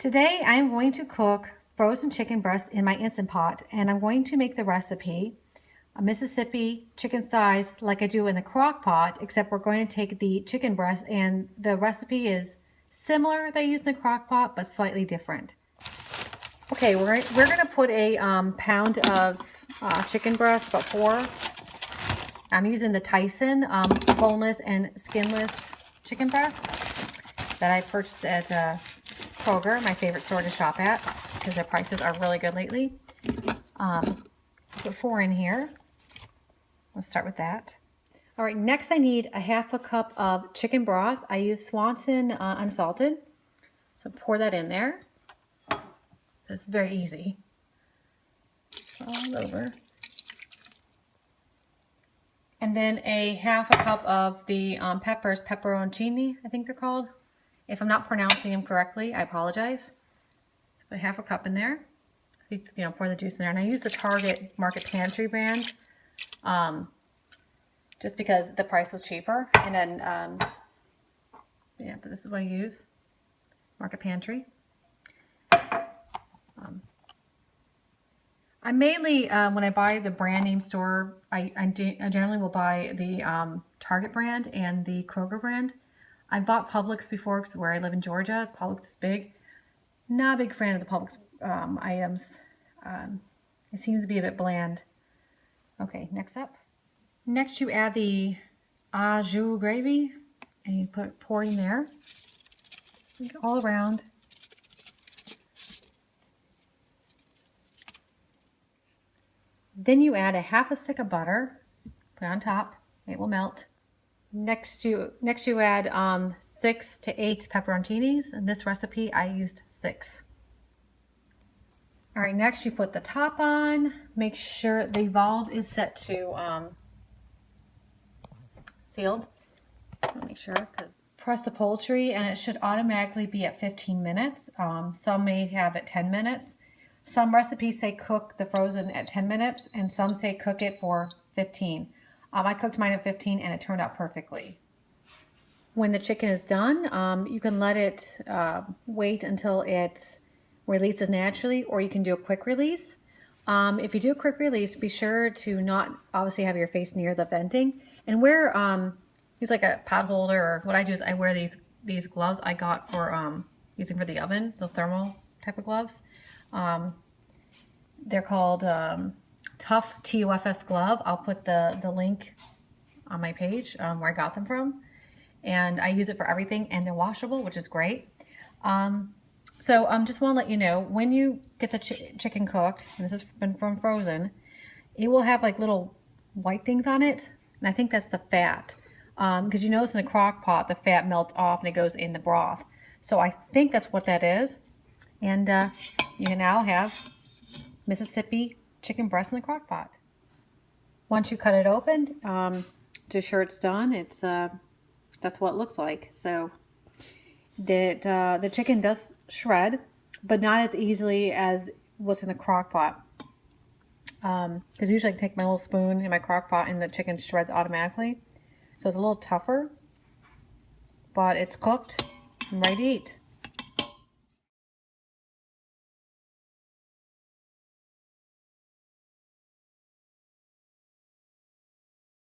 Today I'm going to cook frozen chicken breasts in my Instant Pot, and I'm going to make the recipe Mississippi chicken thighs like I do in the crock pot, except we're going to take the chicken breast, and the recipe is similar that I use in the crock pot but slightly different. Okay, we're going to put a pound of chicken breast, about 4. I'm using the Tyson boneless and skinless chicken breast that I purchased at Kroger, my favorite store to shop at, because their prices are really good lately. Put 4 in here. Let's start with that. All right, next I need a 1/2 cup of chicken broth. I use Swanson unsalted. So pour that in there. It's very easy. All over. And then a 1/2 cup of the peppers, pepperoncini, I think they're called. If I'm not pronouncing them correctly, I apologize. Put 1/2 cup in there. Pour the juice in there. And I use the Target Market Pantry brand, just because the price was cheaper. And then, yeah, but this is what I use, Market Pantry. I mainly, when I buy the brand name store, I generally will buy the Target brand and the Kroger brand. I've bought Publix before because where I live in Georgia, Publix is big. Not a big fan of the Publix items. It seems to be a bit bland. Okay, next up. Next you add the au jus gravy and you pour in there. All around. Then you add a 1/2 stick of butter, put it on top, it will melt. Next you add 6 to 8 pepperoncinis. In this recipe I used 6. All right, next you put the top on. Make sure the valve is set to sealed. Make sure, because press the poultry and it should automatically be at 15 minutes. Some may have it 10 minutes. Some recipes say cook the frozen at 10 minutes and some say cook it for 15. I cooked mine at 15 and it turned out perfectly. When the chicken is done, you can let it wait until it releases naturally, or you can do a quick release. If you do a quick release, be sure to not obviously have your face near the venting, and wear use like a pot holder, or what I do is I wear these gloves I got for using for the oven, those thermal type of gloves. They're called Tough TUFF glove. I'll put the link on my page where I got them from, and I use it for everything, and they're washable, which is great. So just want to let you know, when you get the chicken cooked, and this has been from frozen, it will have like little white things on it, and I think that's the fat, because you notice in the crock pot the fat melts off and it goes in the broth. So I think that's what that is, and you can now have Mississippi chicken breast in the crock pot. Once you cut it open, to sure it's done, it's that's what it looks like. So the chicken does shred, but not as easily as what's in the crock pot. Because usually I take my little spoon in my crock pot and the chicken shreds automatically. So it's a little tougher, but it's cooked and ready to eat.